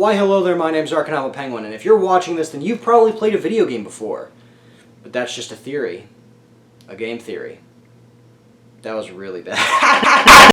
Why hello there, my name's Arkthepenguin, and if you're watching this, then you've probably played a video game before. But that's just a theory. A game theory. That was really bad.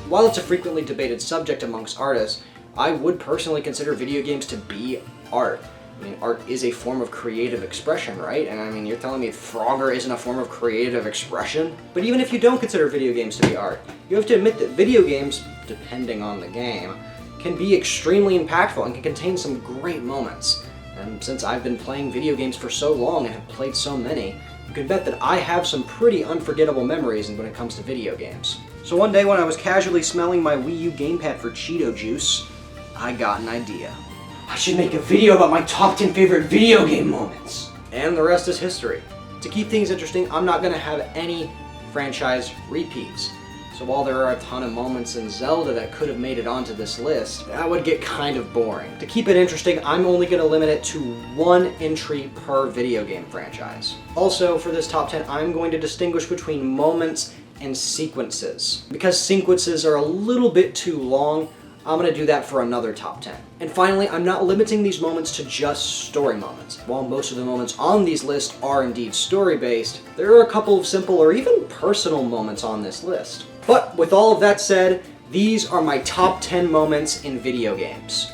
While it's a frequently debated subject amongst artists, I would personally consider video games to be art. I mean, art is a form of creative expression, right? And I mean, you're telling me Frogger isn't a form of creative expression? But even if you don't consider video games to be art, you have to admit that video games, depending on the game, can be extremely impactful and can contain some great moments. And since I've been playing video games for so long and have played so many, you can bet that I have some pretty unforgettable memories when it comes to video games. So one day when I was casually smelling my Wii U gamepad for Cheeto juice, I got an idea. I should make a video about my top 10 favorite video game moments. And the rest is history. To keep things interesting, I'm not going to have any franchise repeats. So while there are a ton of moments in Zelda that could have made it onto this list, that would get kind of boring. To keep it interesting, I'm only going to limit it to one entry per video game franchise. Also, for this top 10, I'm going to distinguish between moments and sequences. Because sequences are a little bit too long, I'm going to do that for another top 10. And finally, I'm not limiting these moments to just story moments. While most of the moments on these lists are indeed story-based, there are a couple of simple or even personal moments on this list. But with all of that said, these are my top 10 moments in video games.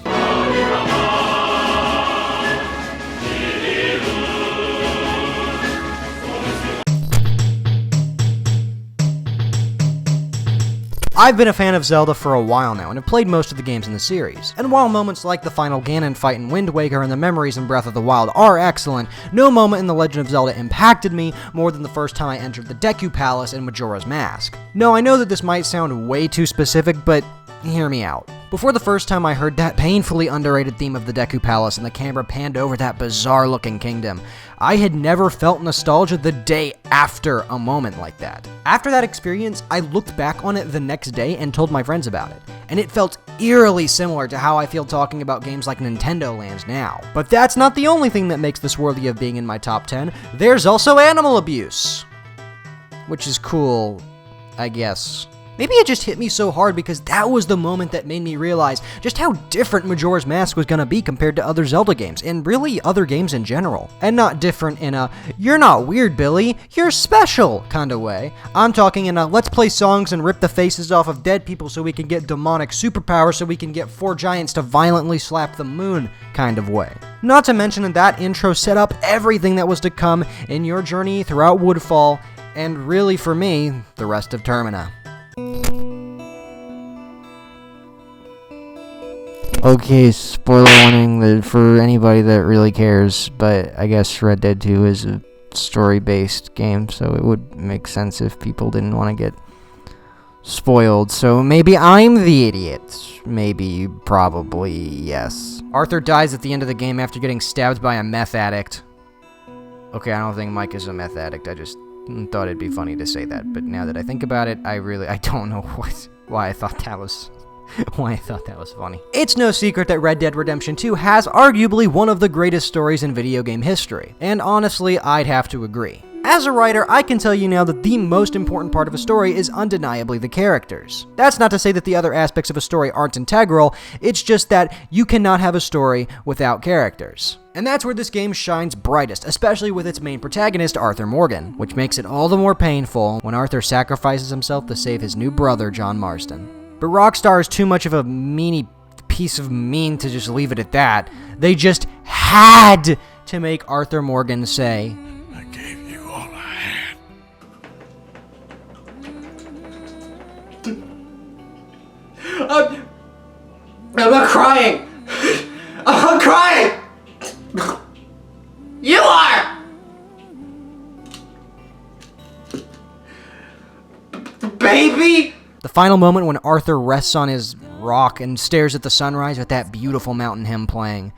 I've been a fan of Zelda for a while now, and have played most of the games in the series. And while moments like the final Ganon fight in Wind Waker and the memories in Breath of the Wild are excellent, no moment in The Legend of Zelda impacted me more than the first time I entered the Deku Palace in Majora's Mask. No, I know that this might sound way too specific, but hear me out. Before the first time I heard that painfully underrated theme of the Deku Palace and the camera panned over that bizarre-looking kingdom, I had never felt nostalgia the day after a moment like that. After that experience, I looked back on it the next day and told my friends about it, and it felt eerily similar to how I feel talking about games like Nintendo Land now. But that's not the only thing that makes this worthy of being in my top 10. There's also animal abuse. Which is cool, I guess. Maybe it just hit me so hard because that was the moment that made me realize just how different Majora's Mask was gonna be compared to other Zelda games, and really other games in general. And not different in a, you're not weird, Billy, you're special kind of way. I'm talking in a, let's play songs and rip the faces off of dead people so we can get demonic superpowers so we can get 4 giants to violently slap the moon kind of way. Not to mention that intro set up everything that was to come in your journey throughout Woodfall, and really for me, the rest of Termina. Okay, spoiler warning for anybody that really cares, but I guess Red Dead 2 is a story-based game, so it would make sense if people didn't want to get spoiled. So maybe I'm the idiot. Maybe, probably, yes. Arthur dies at the end of the game after getting stabbed by a meth addict. Okay, I don't think Mike is a meth addict, I just thought it'd be funny to say that, but now that I think about it, I don't know why I thought that was funny. It's no secret that Red Dead Redemption 2 has arguably one of the greatest stories in video game history, and honestly, I'd have to agree. As a writer, I can tell you now that the most important part of a story is undeniably the characters. That's not to say that the other aspects of a story aren't integral, it's just that you cannot have a story without characters. And that's where this game shines brightest, especially with its main protagonist, Arthur Morgan, which makes it all the more painful when Arthur sacrifices himself to save his new brother, John Marston. But Rockstar is too much of a meanie piece of mean to just leave it at that. They just had to make Arthur Morgan say, I gave you all I had. I'm not crying! I'm not crying! You are! Baby! The final moment when Arthur rests on his rock and stares at the sunrise with that beautiful mountain hymn playing.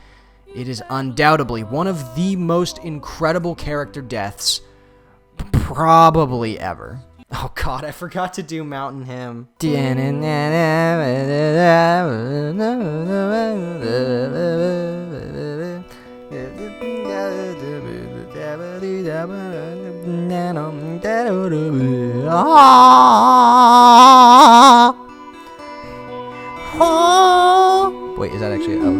It is undoubtedly one of the most incredible character deaths probably ever. Oh god, I forgot to do mountain hymn. Wait, is that actually... Oh,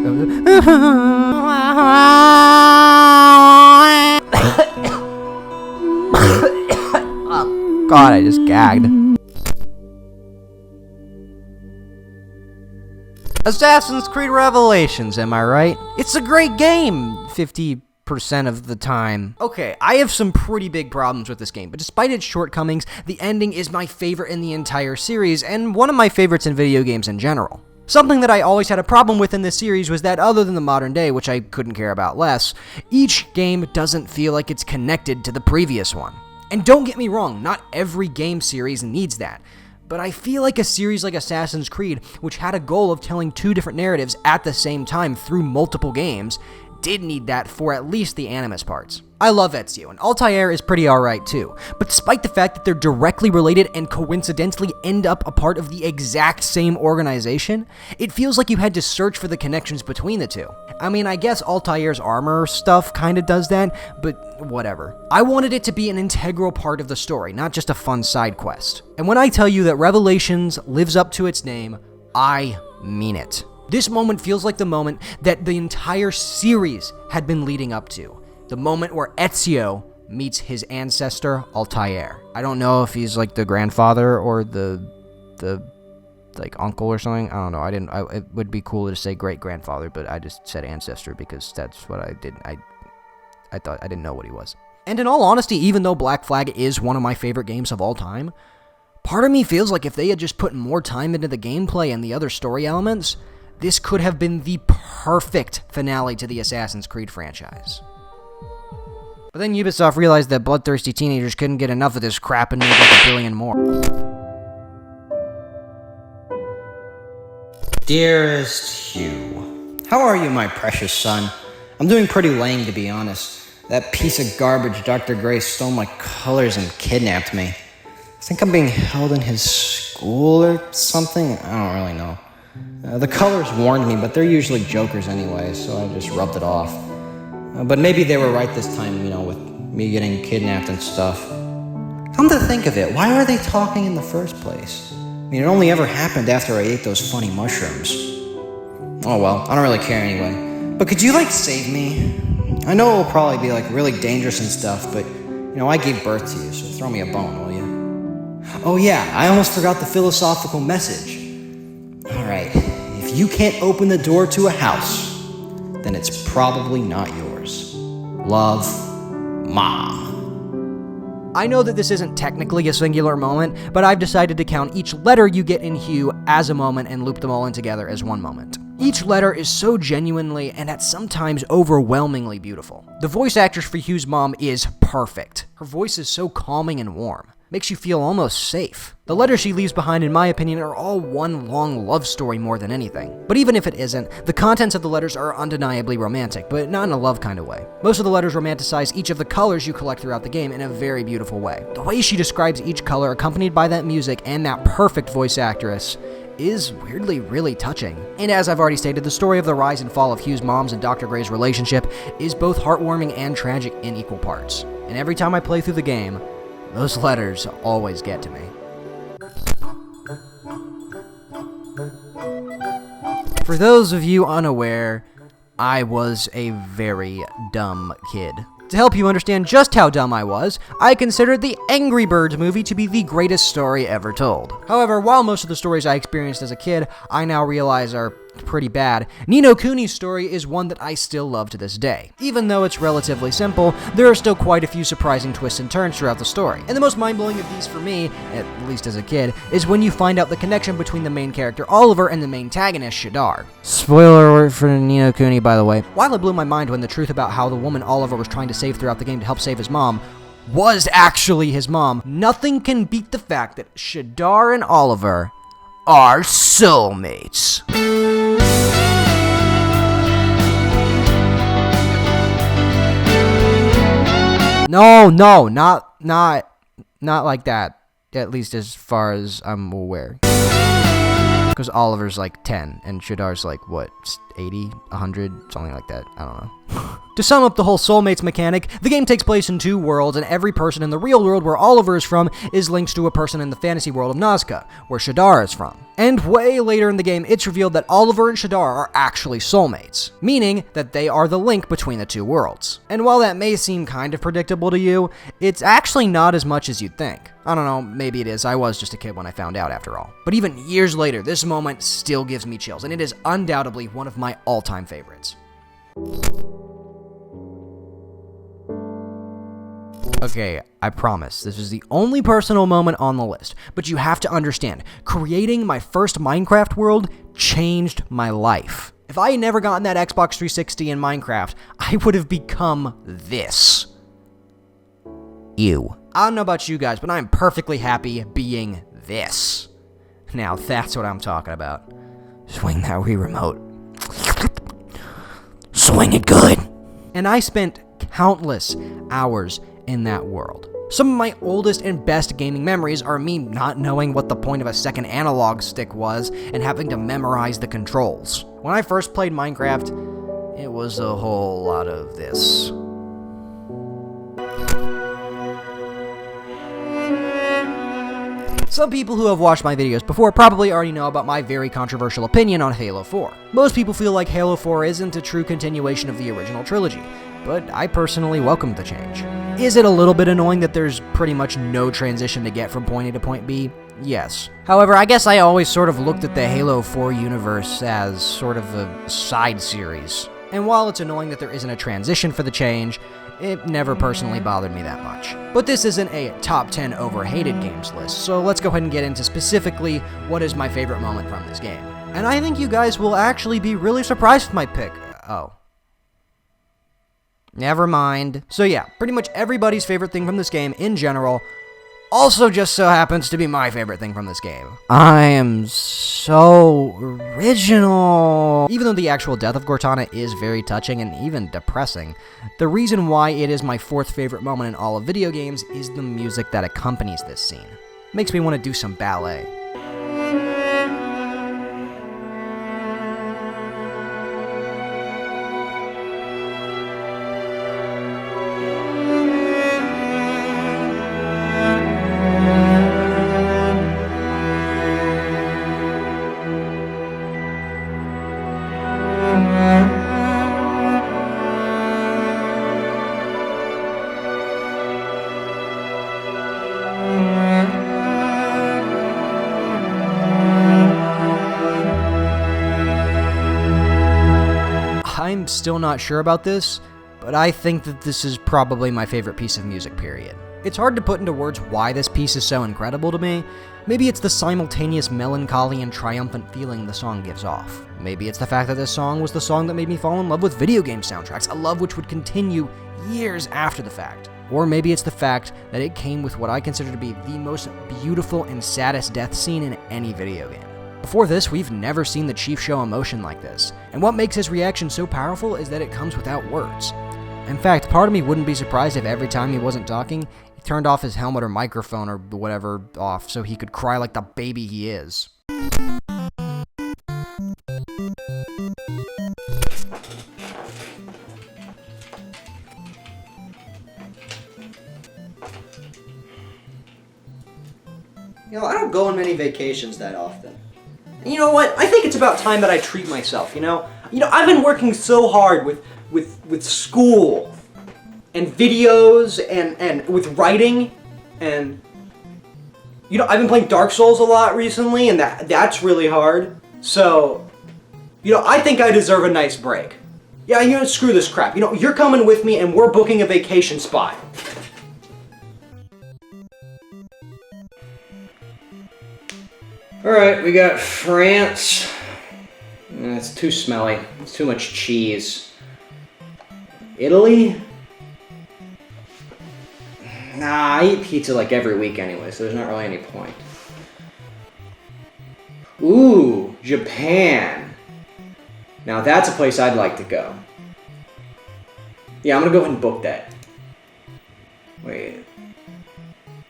God, I just gagged. Assassin's Creed Revelations, am I right? It's a great game, 50% of the time. Okay, I have some pretty big problems with this game, but despite its shortcomings, the ending is my favorite in the entire series, and one of my favorites in video games in general. Something that I always had a problem with in this series was that other than the modern day, which I couldn't care about less, each game doesn't feel like it's connected to the previous one. And don't get me wrong, not every game series needs that. But I feel like a series like Assassin's Creed, which had a goal of telling two different narratives at the same time through multiple games, did need that for at least the Animus parts. I love Ezio, and Altair is pretty alright too, but despite the fact that they're directly related and coincidentally end up a part of the exact same organization, it feels like you had to search for the connections between the two. I mean, I guess Altair's armor stuff kinda does that, but whatever. I wanted it to be an integral part of the story, not just a fun side quest. And when I tell you that Revelations lives up to its name, I mean it. This moment feels like the moment that the entire series had been leading up to. The moment where Ezio meets his ancestor, Altair. I don't know if he's like the grandfather or the like uncle or something. I don't know. It would be cool to say great-grandfather, but I just said ancestor because that's what I did. I thought I didn't know what he was. And in all honesty, even though Black Flag is one of my favorite games of all time, part of me feels like if they had just put more time into the gameplay and the other story elements, this could have been the perfect finale to the Assassin's Creed franchise. But then Ubisoft realized that bloodthirsty teenagers couldn't get enough of this crap and made like a billion more. Dearest Hugh, how are you, my precious son? I'm doing pretty lame, to be honest. That piece of garbage, Dr. Gray, stole my colors and kidnapped me. I think I'm being held in his school or something? I don't really know. The colors warned me, but they're usually jokers anyway, so I just rubbed it off. But maybe they were right this time, with me getting kidnapped and stuff. Come to think of it, why were they talking in the first place? I mean, it only ever happened after I ate those funny mushrooms. Oh well, I don't really care anyway. But could you, save me? I know it will probably be, really dangerous and stuff, but, I gave birth to you, so throw me a bone, will you? Oh yeah, I almost forgot the philosophical message. Alright, if you can't open the door to a house, then it's probably not yours. Love, Mom. I know that this isn't technically a singular moment, but I've decided to count each letter you get in Hugh as a moment and loop them all in together as one moment. Each letter is so genuinely and at sometimes overwhelmingly beautiful. The voice actress for Hugh's mom is perfect. Her voice is so calming and warm. Makes you feel almost safe. The letters she leaves behind, in my opinion, are all one long love story more than anything. But even if it isn't, the contents of the letters are undeniably romantic, but not in a love kind of way. Most of the letters romanticize each of the colors you collect throughout the game in a very beautiful way. The way she describes each color, accompanied by that music and that perfect voice actress, is weirdly really touching. And as I've already stated, the story of the rise and fall of Hugh's mom's and Dr. Gray's relationship is both heartwarming and tragic in equal parts. And every time I play through the game, those letters always get to me. For those of you unaware, I was a very dumb kid. To help you understand just how dumb I was, I considered the Angry Birds movie to be the greatest story ever told. However, while most of the stories I experienced as a kid, I now realize are pretty bad, Ni no Kuni's story is one that I still love to this day. Even though it's relatively simple, there are still quite a few surprising twists and turns throughout the story. And the most mind-blowing of these for me, at least as a kid, is when you find out the connection between the main character Oliver and the main antagonist Shadar. Spoiler alert for Ni no Kuni, by the way. While it blew my mind when the truth about how the woman Oliver was trying to save throughout the game to help save his mom was actually his mom, nothing can beat the fact that Shadar and Oliver are soulmates. No, not like that. At least as far as I'm aware. Because Oliver's 10 and Shadar's 80, 100, something like that. I don't know. To sum up the whole soulmates mechanic, the game takes place in 2 worlds, and every person in the real world where Oliver is from is linked to a person in the fantasy world of Nazca, where Shadar is from. And way later in the game, it's revealed that Oliver and Shadar are actually soulmates, meaning that they are the link between the 2 worlds. And while that may seem kind of predictable to you, it's actually not as much as you'd think. I don't know, maybe it is. I was just a kid when I found out after all. But even years later, this moment still gives me chills, and it is undoubtedly one of my all-time favorites. Okay, I promise, this is the only personal moment on the list, but you have to understand, creating my first Minecraft world changed my life. If I had never gotten that Xbox 360 in Minecraft, I would have become this. You. I don't know about you guys, but I'm perfectly happy being this. Now that's what I'm talking about. Swing that Wii remote. Swing it good. And I spent countless hours in that world. Some of my oldest and best gaming memories are me not knowing what the point of a second analog stick was and having to memorize the controls. When I first played Minecraft, it was a whole lot of this. Some people who have watched my videos before probably already know about my very controversial opinion on Halo 4. Most people feel like Halo 4 isn't a true continuation of the original trilogy, but I personally welcome the change. Is it a little bit annoying that there's pretty much no transition to get from point A to point B? Yes. However, I guess I always sort of looked at the Halo 4 universe as sort of a side series. And while it's annoying that there isn't a transition for the change, it never personally bothered me that much. But this isn't a top 10 overhated games list, so let's go ahead and get into specifically what is my favorite moment from this game. And I think you guys will actually be really surprised with my pick. Oh. Never mind. So yeah, pretty much everybody's favorite thing from this game in general also just so happens to be my favorite thing from this game. I am so original. Even though the actual death of Cortana is very touching and even depressing, the reason why it is my 4th favorite moment in all of video games is the music that accompanies this scene. Makes me want to do some ballet. I'm still not sure about this, but I think that this is probably my favorite piece of music, period. It's hard to put into words why this piece is so incredible to me. Maybe it's the simultaneous melancholy and triumphant feeling the song gives off. Maybe it's the fact that this song was the song that made me fall in love with video game soundtracks, a love which would continue years after the fact. Or maybe it's the fact that it came with what I consider to be the most beautiful and saddest death scene in any video game. Before this, we've never seen the Chief show emotion like this, and what makes his reaction so powerful is that it comes without words. In fact, part of me wouldn't be surprised if every time he wasn't talking, he turned off his helmet or microphone or whatever off so he could cry like the baby he is. You know, I don't go on many vacations that often. And you know what? I think it's about time that I treat myself, you know? I've been working so hard with school and videos and with writing and I've been playing Dark Souls a lot recently and that's really hard. So, I think I deserve a nice break. Yeah, screw this crap. You're coming with me and we're booking a vacation spot. Alright, we got France. It's too smelly. It's too much cheese. Italy? Nah, I eat pizza like every week anyway, so there's not really any point. Ooh, Japan. Now that's a place I'd like to go. Yeah, I'm gonna go ahead and book that. Wait.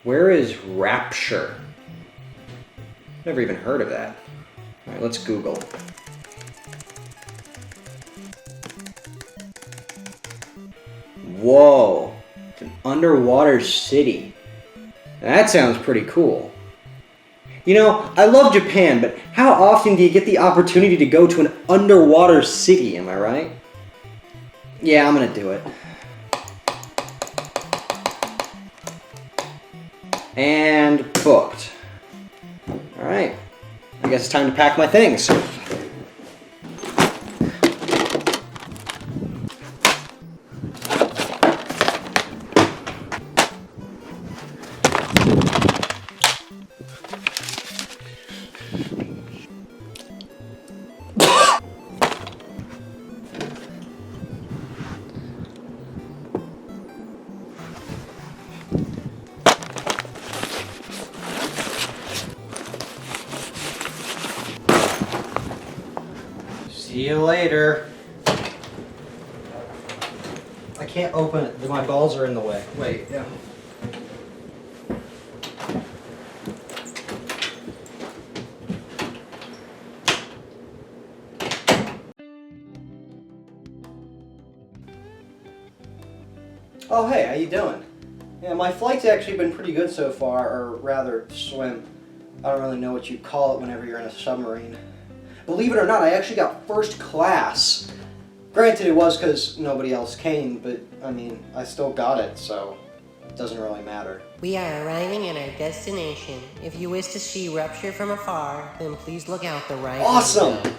Where is Rapture? Never even heard of that. Alright, let's Google. Whoa, it's an underwater city. That sounds pretty cool. You know, I love Japan, but how often do you get the opportunity to go to an underwater city, am I right? Yeah, I'm gonna do it. And booked. Alright, I guess it's time to pack my things. See you later. I can't open it. My balls are in the way. Wait, yeah. Oh, hey, how you doing? Yeah, my flight's actually been pretty good so far, or rather, swim. I don't really know what you call it whenever you're in a submarine. Believe it or not, I actually got first class. Granted, it was because nobody else came, but, I mean, I still got it, so it doesn't really matter. We are arriving at our destination. If you wish to see Rupture from afar, then please look out the right Awesome! window.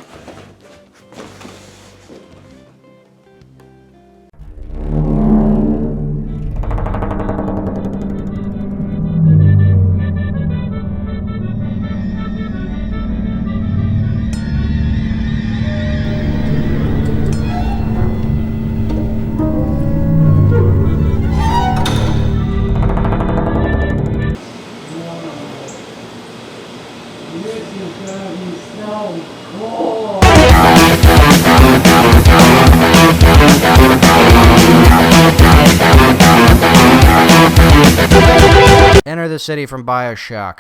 Enter the city from Bioshock.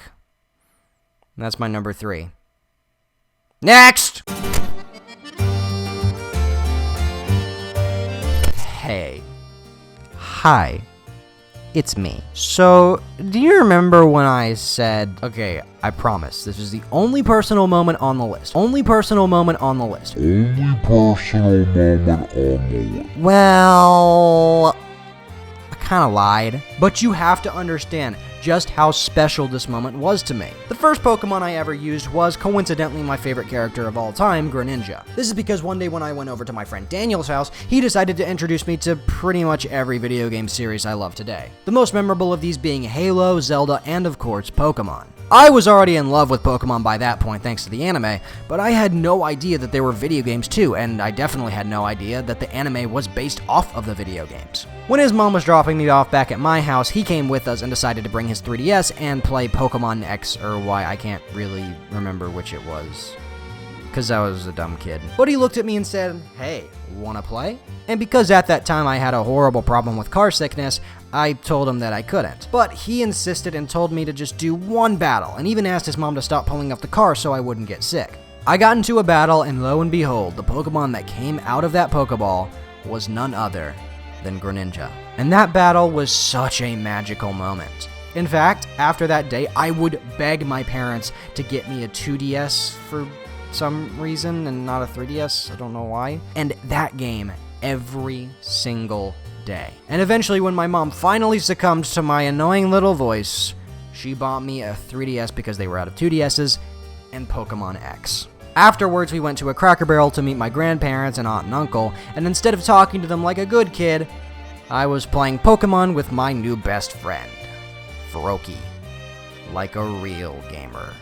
And that's my number 3. Next! Hey. Hi. It's me. So, do you remember when I said, okay, I promise, this is the only personal moment on the list. Only personal moment on the list. Only personal moment on the list. Well, I kind of lied. But you have to understand just how special this moment was to me. The first Pokemon I ever used was coincidentally my favorite character of all time, Greninja. This is because one day when I went over to my friend Daniel's house, he decided to introduce me to pretty much every video game series I love today. The most memorable of these being Halo, Zelda, and of course, Pokemon. I was already in love with Pokemon by that point thanks to the anime, but I had no idea that there were video games too, and I definitely had no idea that the anime was based off of the video games. When his mom was dropping me off back at my house, he came with us and decided to bring his 3DS and play Pokemon X or Y, I can't really remember which it was, because I was a dumb kid. But he looked at me and said, "Hey, wanna play?" And because at that time I had a horrible problem with car sickness, I told him that I couldn't. But he insisted and told me to just do one battle, and even asked his mom to stop pulling up the car so I wouldn't get sick. I got into a battle, and lo and behold, the Pokemon that came out of that Pokeball was none other than Greninja. And that battle was such a magical moment. In fact, after that day, I would beg my parents to get me a 2DS for some reason and not a 3DS, I don't know why. And that game every single day. And eventually when my mom finally succumbed to my annoying little voice, she bought me a 3DS because they were out of 2DSs and Pokemon X. Afterwards, we went to a Cracker Barrel to meet my grandparents and aunt and uncle, and instead of talking to them like a good kid, I was playing Pokemon with my new best friend, Froakie, like a real gamer.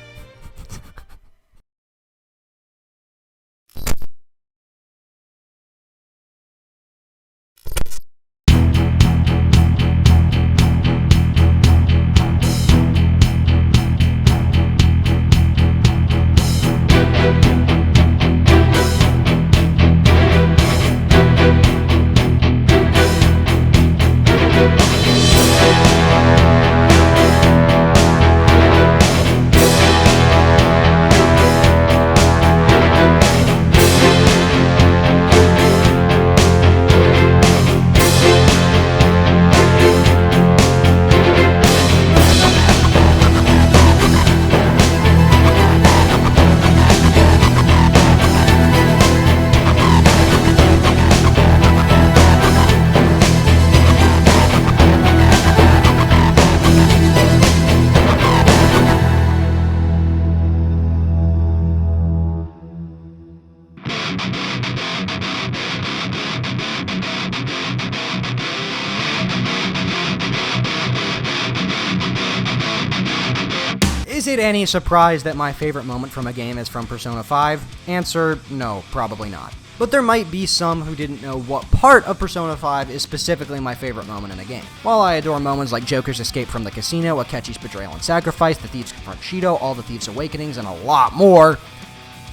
Is it any surprise that my favorite moment from a game is from Persona 5? Answer, no, probably not. But there might be some who didn't know what part of Persona 5 is specifically my favorite moment in a game. While I adore moments like Joker's escape from the casino, Akechi's betrayal and sacrifice, the thieves confront Shido, all the thieves' awakenings, and a lot more,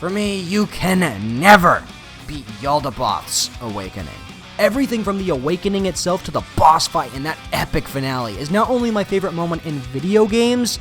for me, you can never beat Yaldabaoth's awakening. Everything from the awakening itself to the boss fight and that epic finale is not only my favorite moment in video games,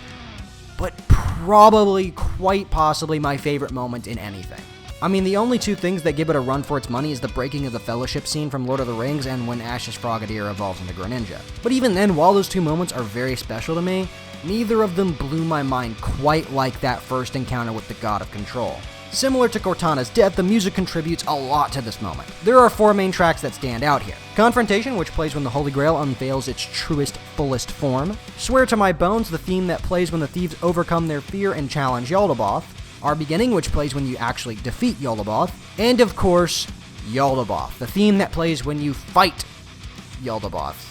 but probably, quite possibly, my favorite moment in anything. I mean, the only two things that give it a run for its money is the breaking of the Fellowship scene from Lord of the Rings and when Ash's Frogadier evolves into Greninja. But even then, while those two moments are very special to me, neither of them blew my mind quite like that first encounter with the God of Control. Similar to Cortana's death, the music contributes a lot to this moment. There are 4 main tracks that stand out here. Confrontation, which plays when the Holy Grail unveils its truest, fullest form. Swear to My Bones, the theme that plays when the thieves overcome their fear and challenge Yaldabaoth. Our Beginning, which plays when you actually defeat Yaldabaoth. And of course, Yaldabaoth, the theme that plays when you fight Yaldabaoth.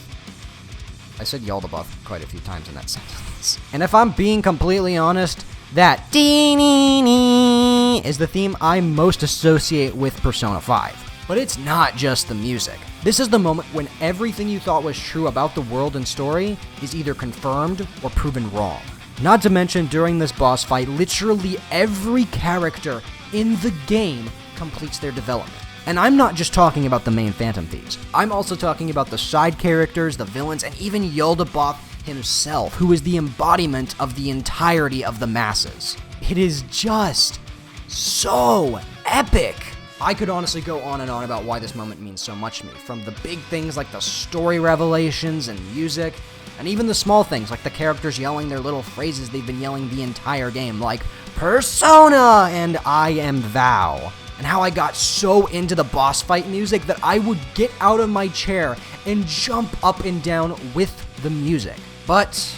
I said Yaldabaoth quite a few times in that sentence. And if I'm being completely honest, that dee-nee-nee is the theme I most associate with Persona 5. But it's not just the music. This is the moment when everything you thought was true about the world and story is either confirmed or proven wrong. Not to mention, during this boss fight, literally every character in the game completes their development. And I'm not just talking about the main Phantom Thieves. I'm also talking about the side characters, the villains, and even Yaldabaoth himself, who is the embodiment of the entirety of the masses. It is just so epic. I could honestly go on and on about why this moment means so much to me, from the big things like the story revelations and music, and even the small things like the characters yelling their little phrases they've been yelling the entire game, like Persona and I am thou. And how I got so into the boss fight music that I would get out of my chair and jump up and down with the music. But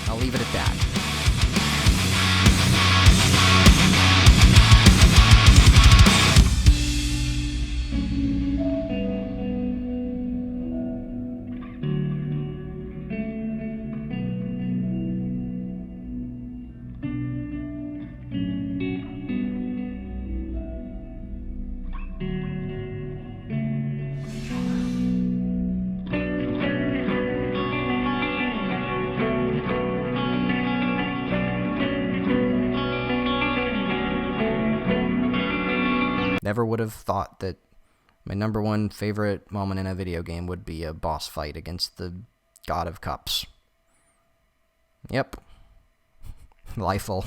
I'll leave it at that. Never would have thought that my number one favorite moment in a video game would be a boss fight against the God of Cups. Yep. Life will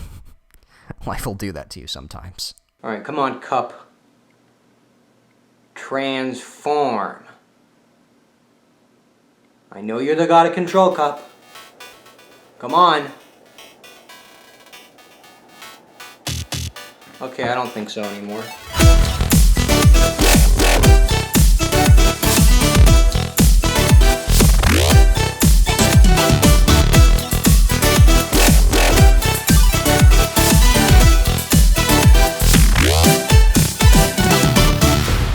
do that to you sometimes. Alright, come on, Cup. Transform. I know you're the God of Control, Cup. Come on. Okay, I don't think so anymore.